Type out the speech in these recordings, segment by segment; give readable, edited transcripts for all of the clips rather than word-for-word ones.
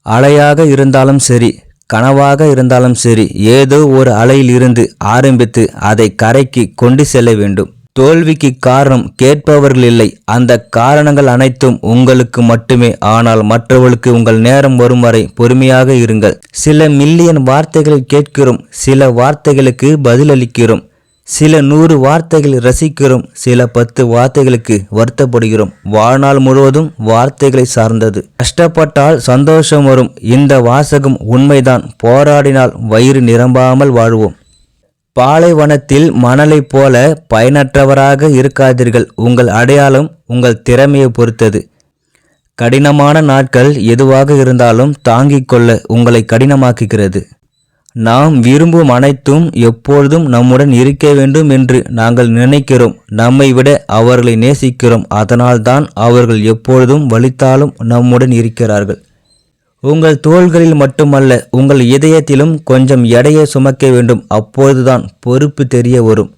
அலையாக இருந்தாலும் சரி, கனவாக இருந்தாலும் சரி, ஏதோ ஒரு அலையில் இருந்து ஆரம்பித்து அதை கரைக்கு கொண்டு செல்ல வேண்டும். தோல்விக்கு காரணம் கேட்பவர்கள் இல்லை. அந்த காரணங்கள் அனைத்தும் உங்களுக்கு மட்டுமே. ஆனால் மற்றவர்களுக்கு உங்கள் நேரம் வரும் வரை பொறுமையாக இருங்கள். சில மில்லியன் வார்த்தைகளை கேட்கிறோம், சில வார்த்தைகளுக்கு பதிலளிக்கிறோம், சில 100 வார்த்தைகள் ரசிக்கிறோம், சில 10 வார்த்தைகளுக்கு வருத்தப்படுகிறோம். வாழ்நாள் முழுவதும் வார்த்தைகளை சார்ந்தது. கஷ்டப்பட்டால் சந்தோஷம் வரும். இந்த வாசகம் உண்மைதான். போராடினால் வயிறு நிரம்பாமல் வாழ்வோம். பாலைவனத்தில் மணலை போல பயனற்றவராக இருக்காதீர்கள். உங்கள் அடையாளம் உங்கள் திறமையை பொறுத்தது. கடினமான நாட்கள் எதுவாக இருந்தாலும் தாங்கிக் கொள்ள உங்களை கடினமாக்குகிறது. நாம் விரும்பும் அனைத்தும் எப்பொழுதும் நம்முடன் இருக்க வேண்டும் என்று நாங்கள் நினைக்கிறோம். நம்மை விட அவர்களை நேசிக்கிறோம். அதனால்தான் அவர்கள் எப்பொழுதும் வலித்தாலும் நம்முடன் இருக்கிறார்கள். உங்கள் தோள்களில் மட்டுமல்ல, உங்கள் இதயத்திலும் கொஞ்சம் எடையை சுமக்க வேண்டும். அப்போதுதான் பொறுப்பு தெரிய வரும்.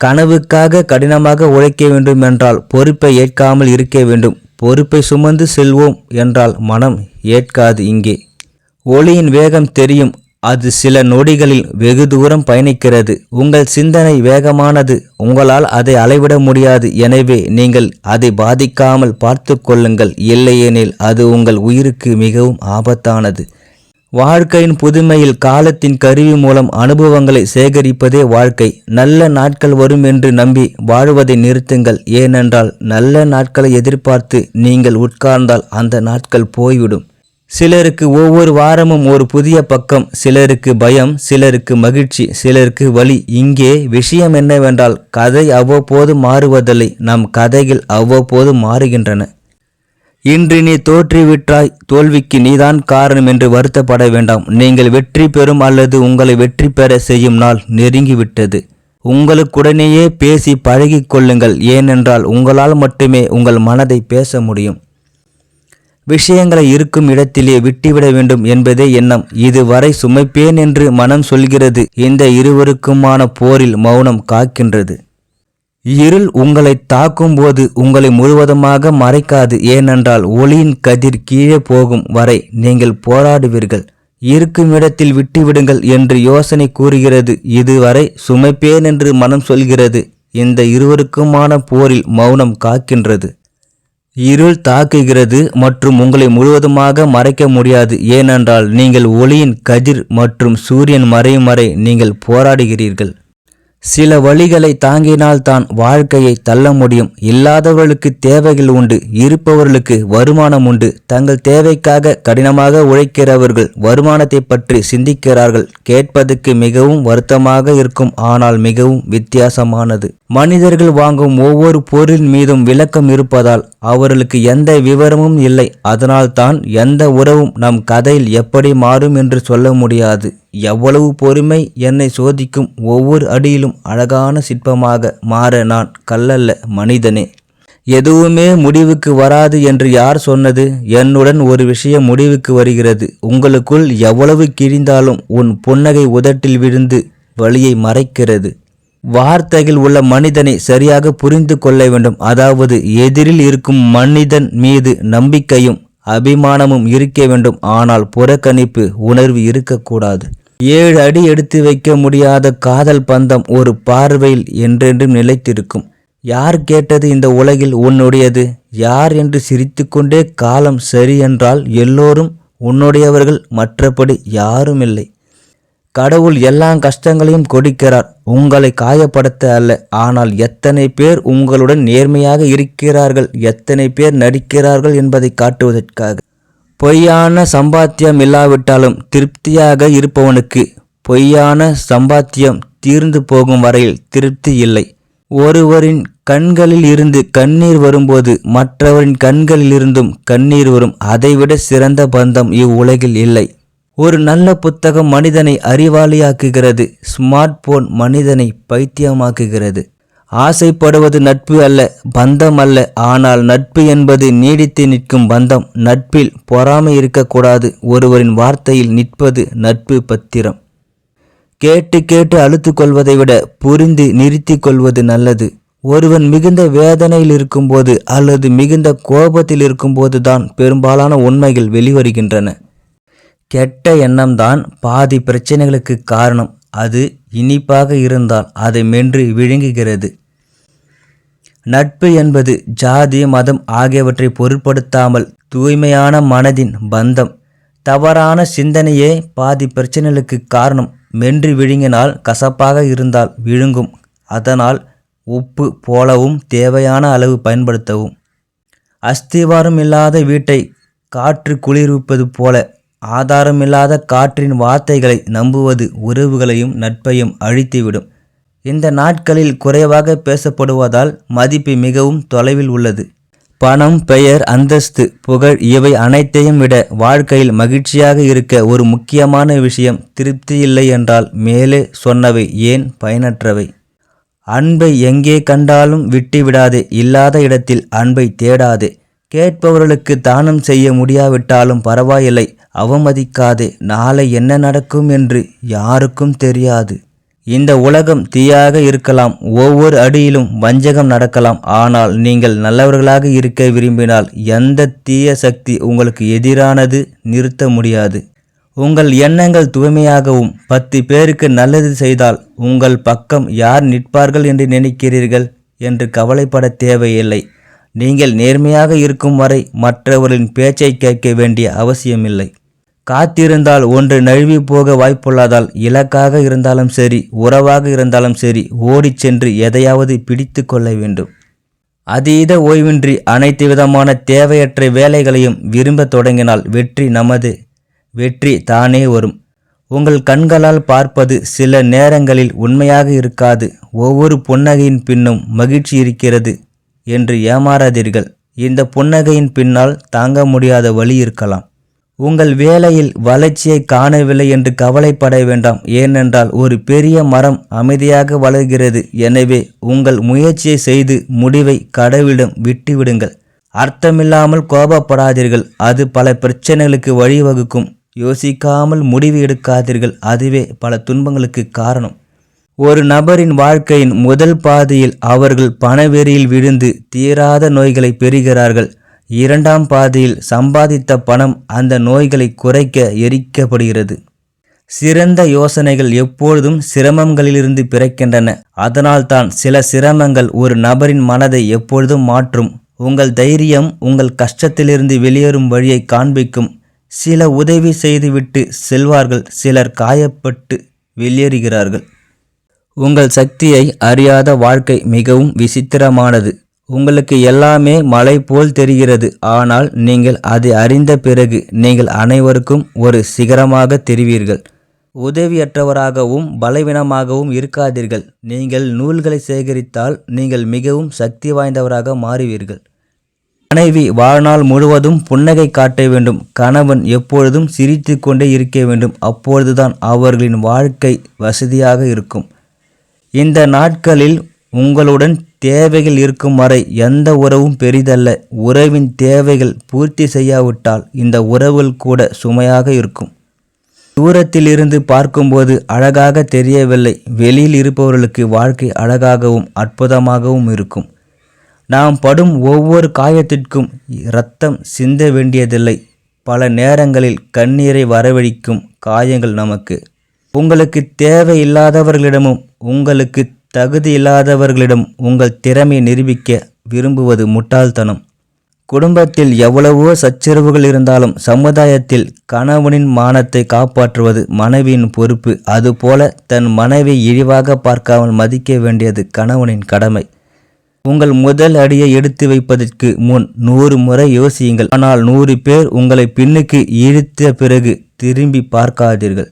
கனவுக்காக கடினமாக உழைக்க வேண்டும் என்றால் பொறுப்பை ஏற்காமல் இருக்க வேண்டும். பொறுப்பை சுமந்து செல்வோம் என்றால் மனம் ஏற்காது. இங்கே ஒளியின் வேகம் தெரியும். அது சில நொடிகளில் வெகு தூரம் பயணிக்கிறது. உங்கள் சிந்தனை வேகமானது. உங்களால் அதை அளவிட முடியாது. எனவே நீங்கள் அதை பாதிக்காமல் பார்த்து கொள்ளுங்கள். இல்லையெனில் அது உங்கள் உயிருக்கு மிகவும் ஆபத்தானது. வாழ்க்கையின் புதுமையில் காலத்தின் கருவி மூலம் அனுபவங்களை சேகரிப்பதே வாழ்க்கை. நல்ல நாட்கள் வரும் என்று நம்பி வாழ்வதை நிறுத்துங்கள். ஏனென்றால் நல்ல நாட்களை எதிர்பார்த்து நீங்கள் உட்கார்ந்தால் அந்த நாட்கள் போய்விடும். சிலருக்கு ஒவ்வொரு வாரமும் ஒரு புதிய பக்கம், சிலருக்கு பயம், சிலருக்கு மகிழ்ச்சி, சிலருக்கு வலி. இங்கே விஷயம் என்னவென்றால் கதை அவ்வப்போது மாறுவதில்லை. நம் கதைகள் அவ்வப்போது மாறுகின்றன. இன்று நீ தோற்றுவிட்டாய், தோல்விக்கு நீதான் காரணம் என்று வருத்தப்பட வேண்டாம். நீங்கள் வெற்றி பெறும் அல்லது உங்களை வெற்றி பெற செய்யும் நாள் நெருங்கிவிட்டது. உங்களுக்குடனேயே பேசி பழகிக் கொள்ளுங்கள். ஏனென்றால் உங்களால் மட்டுமே உங்கள் மனதை பேச முடியும். விஷயங்களை இருக்கும் இடத்திலே விட்டுவிட வேண்டும் என்பதே எண்ணம். இதுவரை சுமைப்பேன் என்று மனம் சொல்கிறது. இந்த இருவருக்குமான போரில் மௌனம் காக்கின்றது. இருள் உங்களை தாக்கும் போது உங்களை முழுவதுமாக மறைக்காது. ஏனென்றால் ஒளியின் கதிர் கீழே போகும் வரை நீங்கள் போராடுவீர்கள். இருக்கும் இடத்தில் விட்டுவிடுங்கள் என்று யோசனை கூறுகிறது. இதுவரை சுமைப்பேன் என்று மனம் சொல்கிறது. இந்த இருவருக்குமான போரில் மௌனம் காக்கின்றது. இருள் தாக்குகிறது மற்றும் உங்களை முழுவதுமாக மறைக்க முடியாது. ஏனென்றால் நீங்கள் ஒளியின் கதிர் மற்றும் சூரியன் மறையும் வரை நீங்கள் போராடுகிறீர்கள். சில வழிகளை தாங்கினால்தான் வாழ்க்கையை தள்ள முடியும். இல்லாதவர்களுக்கு தேவைகள் உண்டு, இருப்பவர்களுக்கு வருமானம் உண்டு. தங்கள் தேவைக்காக கடினமாக உழைக்கிறவர்கள் வருமானத்தை பற்றி சிந்திக்கிறார்கள். கேட்பதற்கு மிகவும் வருத்தமாக இருக்கும், ஆனால் மிகவும் வித்தியாசமானது. மனிதர்கள் வாங்கும் ஒவ்வொரு பொருளின் மீதும் விளக்கம் இருப்பதால் அவர்களுக்கு எந்த விவரமும் இல்லை. அதனால்தான் எந்த உறவும் நம் கதையில் எப்படி மாறும் என்று சொல்ல முடியாது. எவ்வளவு பொறுமை என்னை சோதிக்கும். ஒவ்வொரு அடியிலும் அழகான சிற்பமாக மாற நான் கல்லல்ல, மனிதனே. எதுவுமே முடிவுக்கு வராது என்று யார் சொன்னது? என்னுடன் ஒரு விஷயம் முடிவுக்கு வருகிறது. உங்களுக்குள் எவ்வளவு கிழிந்தாலும் உன் புன்னகை உதட்டில் விழுந்து வலியை மறைக்கிறது. வார்த்தைகள் உள்ள மனிதனை சரியாக புரிந்து கொள்ள வேண்டும். அதாவது எதிரில் இருக்கும் மனிதன் மீது நம்பிக்கையும் அபிமானமும் இருக்க வேண்டும். ஆனால் புறக்கணிப்பு உணர்வு இருக்கக்கூடாது. 7 அடி எடுத்து வைக்க முடியாத காதல் பந்தம் ஒரு பார்வையில் என்றென்றும் நிலைத்திருக்கும். யார் கேட்டது இந்த உலகில் உன்னுடையது? யார் என்று சிரித்து கொண்டே காலம் சரி என்றால் எல்லோரும் உன்னுடையவர்கள், மற்றபடி யாரும் இல்லை. கடவுள் எல்லா கஷ்டங்களையும் கொடுக்கிறார், உங்களை காயப்படுத்த அல்ல. ஆனால் எத்தனை பேர் உங்களுடன் நேர்மையாக இருக்கிறார்கள், எத்தனை பேர் நடிக்கிறார்கள் என்பதை காட்டுவதற்காக. பொய்யான சம்பாத்தியம் இல்லாவிட்டாலும் திருப்தியாக இருப்பவனுக்கு பொய்யான சம்பாத்தியம் தீர்ந்து போகும் வரையில் திருப்தி இல்லை. ஒருவரின் கண்களில் இருந்து கண்ணீர் வரும்போது மற்றவரின் கண்களில் இருந்தும் கண்ணீர் வரும். அதைவிட சிறந்த பந்தம் இவ்வுலகில் இல்லை. ஒரு நல்ல புத்தகம் மனிதனை அறிவாளியாக்குகிறது. ஸ்மார்ட் போன் மனிதனை பைத்தியமாக்குகிறது. ஆசைப்படுவது நட்பு அல்ல, பந்தம் அல்ல. ஆனால் நட்பு என்பது நீடித்து நிற்கும் பந்தம். நட்பில் பொறாமை இருக்கக்கூடாது. ஒருவரின் வார்த்தையில் நிற்பது நட்பு பத்திரம். கேட்டு கேட்டு அழுத்து கொள்வதை விட புரிந்து நிறுத்தி கொள்வது நல்லது. ஒருவன் மிகுந்த வேதனையில் இருக்கும்போது அல்லது மிகுந்த கோபத்தில் இருக்கும்போது தான் பெரும்பாலான உண்மைகள் வெளிவருகின்றன. கெட்ட எண்ணம்தான் பாதி பிரச்சனைகளுக்கு காரணம். அது இனிப்பாக இருந்தால் அதை மென்று விழுங்குகிறது. நட்பு என்பது ஜாதி மதம் ஆகியவற்றை பொருட்படுத்தாமல் தூய்மையான மனதின் பந்தம். தவறான சிந்தனையே பாதி பிரச்சனைகளுக்கு காரணம். மென்று விழுங்கினால் கசப்பாக இருந்தால் விழுங்கும். அதனால் உப்பு போலவும் தேவையான அளவு பயன்படுத்தவும். அஸ்திவாரம் இல்லாத வீட்டை காற்று குளிர்விப்பது போல ஆதாரமில்லாத காற்றின் வார்த்தைகளை நம்புவது உறவுகளையும் நட்பையும் அழித்துவிடும். இந்த நாட்களில் குறைவாக பேசப்படுவதால் மதிப்பு மிகவும் தொலைவில் உள்ளது. பணம், பெயர், அந்தஸ்து, புகழ் இவை அனைத்தையும் விட வாழ்க்கையில் மகிழ்ச்சியாக இருக்க ஒரு முக்கியமான விஷயம் திருப்தி இல்லை என்றால் மேலே சொன்னவை ஏன் பயனற்றவை? அன்பை எங்கே கண்டாலும் விட்டுவிடாதே. இல்லாத இடத்தில் அன்பை தேடாதே. கேட்பவர்களுக்கு தானம் செய்ய முடியாவிட்டாலும் பரவாயில்லை, அவமதிக்காதே. நாளை என்ன நடக்கும் என்று யாருக்கும் தெரியாது. இந்த உலகம் தீயாக இருக்கலாம். ஒவ்வொரு அடியிலும் வஞ்சகம் நடக்கலாம். ஆனால் நீங்கள் நல்லவர்களாக இருக்க விரும்பினால் எந்த தீய சக்தி உங்களுக்கு எதிரானது நிறுத்த முடியாது. உங்கள் எண்ணங்கள் தூய்மையாகவும் 10 பேருக்கு நல்லது செய்தால் உங்கள் பக்கம் யார் நிற்பார்கள் என்று நினைக்கிறீர்கள் என்று கவலைப்பட தேவையில்லை. நீங்கள் நேர்மையாக இருக்கும் வரை மற்றவர்களின் பேச்சை கேட்க வேண்டிய அவசியமில்லை. காத்திருந்தால் ஒன்று நழுவி போக வாய்ப்புள்ளதால் இலக்காக இருந்தாலும் சரி, உறவாக இருந்தாலும் சரி, ஓடிச் சென்று எதையாவது பிடித்து கொள்ள வேண்டும். அதீத ஓய்வின்றி அனைத்து விதமான தேவையற்ற வேலைகளையும் விரும்ப தொடங்கினால் வெற்றி நமது. வெற்றி தானே வரும். உங்கள் கண்களால் பார்ப்பது சில நேரங்களில் உண்மையாக இருக்காது. ஒவ்வொரு புன்னகையின் பின்னும் மகிழ்ச்சி இருக்கிறது என்று ஏமாறாதீர்கள். இந்த புன்னகையின் பின்னால் தாங்க முடியாத வலி இருக்கலாம். உங்கள் வேலையில் வளர்ச்சியை காணவில்லை என்று கவலைப்பட வேண்டாம். ஏனென்றால் ஒரு பெரிய மரம் அமைதியாக வளர்கிறது. எனவே உங்கள் முயற்சியை செய்து முடிவை கடவுளிடம் விட்டுவிடுங்கள். அர்த்தமில்லாமல் கோபப்படாதீர்கள். அது பல பிரச்சனைகளுக்கு வழிவகுக்கும். யோசிக்காமல் முடிவு எடுக்காதீர்கள். அதுவே பல துன்பங்களுக்கு காரணம். ஒரு நபரின் வாழ்க்கையின் முதல் பாதியில் அவர்கள் பணவெறியில் விழுந்து தீராத நோய்களை பெறுகிறார்கள். இரண்டாம் பாதியில் சம்பாதித்த பணம் அந்த நோய்களை குறைக்க எரிக்கப்படுகிறது. சிறந்த யோசனைகள் எப்பொழுதும் சிரமங்களிலிருந்து பிறக்கின்றன. அதனால்தான் சில சிரமங்கள் ஒரு நபரின் மனதை எப்பொழுதும் மாற்றும். உங்கள் தைரியம் உங்கள் கஷ்டத்திலிருந்து வெளியேறும் வழியை காண்பிக்கும். சில உதவி செய்துவிட்டு செல்வார்கள். சிலர் காயப்பட்டு வெளியேறுகிறார்கள். உங்கள் சக்தியை அறியாத வாழ்க்கை மிகவும் விசித்திரமானது. உங்களுக்கு எல்லாமே மலை போல் தெரிகிறது. ஆனால் நீங்கள் அதை அறிந்த பிறகு நீங்கள் அனைவருக்கும் ஒரு சிகரமாக தெரிவீர்கள். உதவியற்றவராகவும் பலவீனமாகவும் இருக்காதீர்கள். நீங்கள் நூல்களை சேகரித்தால் நீங்கள் மிகவும் சக்தி வாய்ந்தவராக மாறுவீர்கள். மனைவி வாழ்நாள் முழுவதும் புன்னகை காட்ட வேண்டும். கணவன் எப்பொழுதும் சிரித்து கொண்டே இருக்க வேண்டும். அப்பொழுதுதான் அவர்களின் வாழ்க்கை வசதியாக இருக்கும். இந்த நாட்களில் உங்களுடன் தேவைகள் இருக்கும் வரை எந்த உறவும் பெரிதல்ல. உறவின் தேவைகள் பூர்த்தி செய்யாவிட்டால் இந்த உறவுகள் கூட சுமையாக இருக்கும். தூரத்தில் இருந்து பார்க்கும்போது அழகாக தெரியவில்லை. வெளியில் இருப்பவர்களுக்கு வாழ்க்கை அழகாகவும் அற்புதமாகவும் இருக்கும். நாம் படும் ஒவ்வொரு காயத்திற்கும் இரத்தம் சிந்த வேண்டியதில்லை. பல நேரங்களில் கண்ணீரை வரவழைக்கும் காயங்கள் நமக்கு. உங்களுக்கு தேவையில்லாதவர்களிடமும் உங்களுக்கு தகுதி இல்லாதவர்களிடம் உங்கள் திறமையை நிரூபிக்க விரும்புவது முட்டாள்தனம். குடும்பத்தில் எவ்வளவோ சச்சரவுகள் இருந்தாலும் சமுதாயத்தில் கணவனின் மானத்தை காப்பாற்றுவது மனைவியின் பொறுப்பு. அதுபோல தன் மனைவியை இழிவாக பார்க்காமல் மதிக்க வேண்டியது கணவனின் கடமை. உங்கள் முதல் அடியை எடுத்து வைப்பதற்கு முன் 100 முறை யோசியுங்கள். ஆனால் 100 பேர் உங்களை பின்னுக்கு இழுத்த பிறகு திரும்பி பார்க்காதீர்கள்.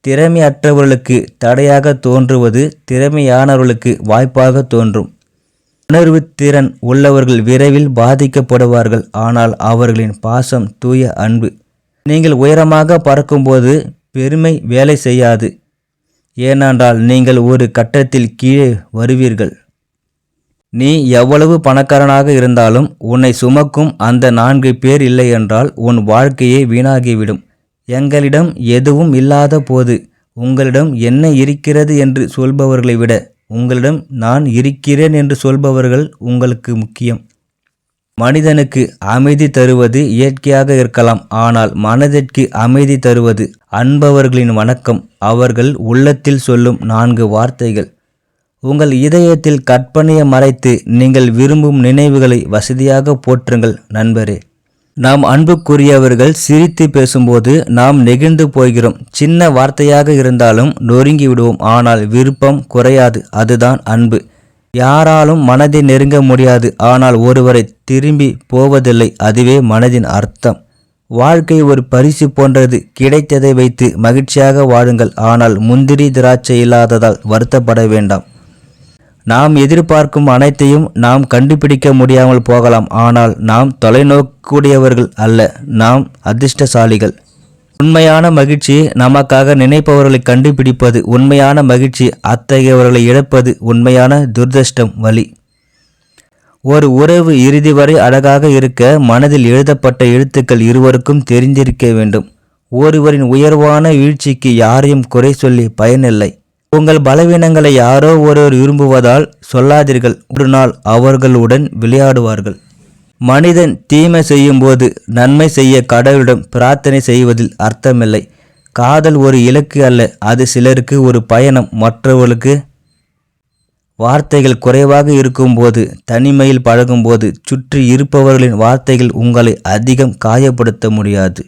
திறமையற்றவர்களுக்கு தடையாக தோன்றுவது திறமையானவர்களுக்கு வாய்ப்பாக தோன்றும். உணர்வு திறன் உள்ளவர்கள் விரைவில் பாதிக்கப்படுவார்கள். ஆனால் அவர்களின் பாசம் தூய அன்பு. நீங்கள் உயரமாக பறக்கும்போது பெருமை வேலை செய்யாது. ஏனென்றால் நீங்கள் ஒரு கட்டத்தில் கீழே வருவீர்கள். நீ எவ்வளவு பணக்காரனாக இருந்தாலும் உன்னை சுமக்கும் அந்த 4 பேர் இல்லை என்றால் உன் வாழ்க்கையே வீணாகிவிடும். எங்களிடம் எதுவும் இல்லாத போது உங்களிடம் என்ன இருக்கிறது என்று சொல்பவர்களை விட உங்களிடம் நான் இருக்கிறேன் என்று சொல்பவர்கள் உங்களுக்கு முக்கியம். மனிதனுக்கு அமைதி தருவது இயற்கையாக இருக்கலாம், ஆனால் மனதிற்கு அமைதி தருவது அன்பவர்களின் வணக்கம், அவர்கள் உள்ளத்தில் சொல்லும் 4 வார்த்தைகள். உங்கள் இதயத்தில் கற்பனையை மறைத்து நீங்கள் விரும்பும் நினைவுகளை வசதியாக போற்றுங்கள் நண்பரே. நாம் அன்புக்குரியவர்கள் சிரித்து பேசும்போது நாம் நெகிழ்ந்து போகிறோம். சின்ன வார்த்தையாக இருந்தாலும் நொறுங்கி விடுவோம், ஆனால் விருப்பம் குறையாது. அதுதான் அன்பு. யாராலும் மனதை நெருங்க முடியாது, ஆனால் ஒருவரை திரும்பி போவதில்லை, அதுவே மனதின் அர்த்தம். வாழ்க்கை ஒரு பரிசு போன்றது. கிடைத்ததை வைத்து மகிழ்ச்சியாக வாழுங்கள், ஆனால் முந்திரி திராட்சை இல்லாததால் வருத்தப்பட வேண்டாம். நாம் எதிர்பார்க்கும் அனைத்தையும் நாம் கண்டுபிடிக்க முடியாமல் போகலாம், ஆனால் நாம் தொலைநோக்குடையவர்கள் அல்ல, நாம் அதிர்ஷ்டசாலிகள். உண்மையான மகிழ்ச்சி நமக்காக நினைப்பவர்களை கண்டுபிடிப்பது உண்மையான மகிழ்ச்சி, அத்தகையவர்களை இழப்பது உண்மையான துரதிர்ஷ்டம் வலி. ஒரு உறவு இறுதி வரை அழகாக இருக்க மனதில் எழுதப்பட்ட எழுத்துக்கள் இருவருக்கும் தெரிந்திருக்க வேண்டும். ஒருவரின் உயர்வான வீழ்ச்சிக்கு யாரையும் குறை சொல்லி பயனில்லை. உங்கள் பலவீனங்களை யாரோ ஒருவர் விரும்புவதால் சொல்லாதீர்கள், ஒரு நாள் அவர்களுடன் விளையாடுவார்கள். மனிதன் தீமை செய்யும் போது நன்மை செய்ய கடவுளிடம் பிரார்த்தனை செய்வதில் அர்த்தமில்லை. காதல் ஒரு இலக்கு அல்ல, அது சிலருக்கு ஒரு பயணம். மற்றவர்களுக்கு வார்த்தைகள் குறைவாக இருக்கும்போது, தனிமையில் பழகும்போது சுற்றி இருப்பவர்களின் வார்த்தைகள் உங்களை அதிகம் காயப்படுத்த முடியாது.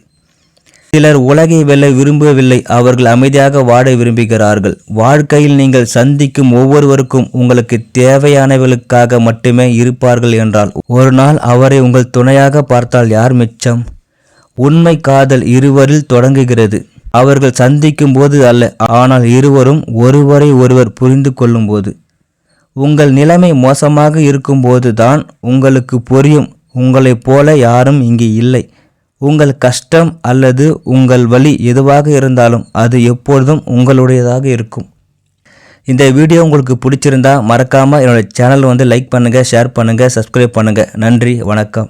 சிலர் உலகை வெல்ல விரும்பவில்லை, அவர்கள் அமைதியாக வாழ விரும்புகிறார்கள். வாழ்க்கையில் நீங்கள் சந்திக்கும் ஒவ்வொருவருக்கும் உங்களுக்கு தேவையானவர்களுக்காக மட்டுமே இருப்பார்கள் என்றால், ஒரு நாள் அவரை உங்கள் துணையாக பார்த்தால் யார் மிச்சம்? உண்மை காதல் இருவரில் தொடங்குகிறது. அவர்கள் சந்திக்கும் போது அல்ல, ஆனால் இருவரும் ஒருவரை ஒருவர் புரிந்து கொள்ளும் போது. உங்கள் நிலைமை மோசமாக இருக்கும்போது தான் உங்களுக்கு புரியும், உங்களைப் போல யாரும் இங்கே இல்லை. உங்கள் கஷ்டம் அல்லது உங்கள் வலி எதுவாக இருந்தாலும் அது எப்பொழுதும் உங்களுடையதாக இருக்கும். இந்த வீடியோ உங்களுக்கு பிடிச்சிருந்தா மறக்காமல் என்னோட சேனல் லைக் பண்ணுங்கள், ஷேர் பண்ணுங்கள், சப்ஸ்கிரைப் பண்ணுங்கள். நன்றி, வணக்கம்.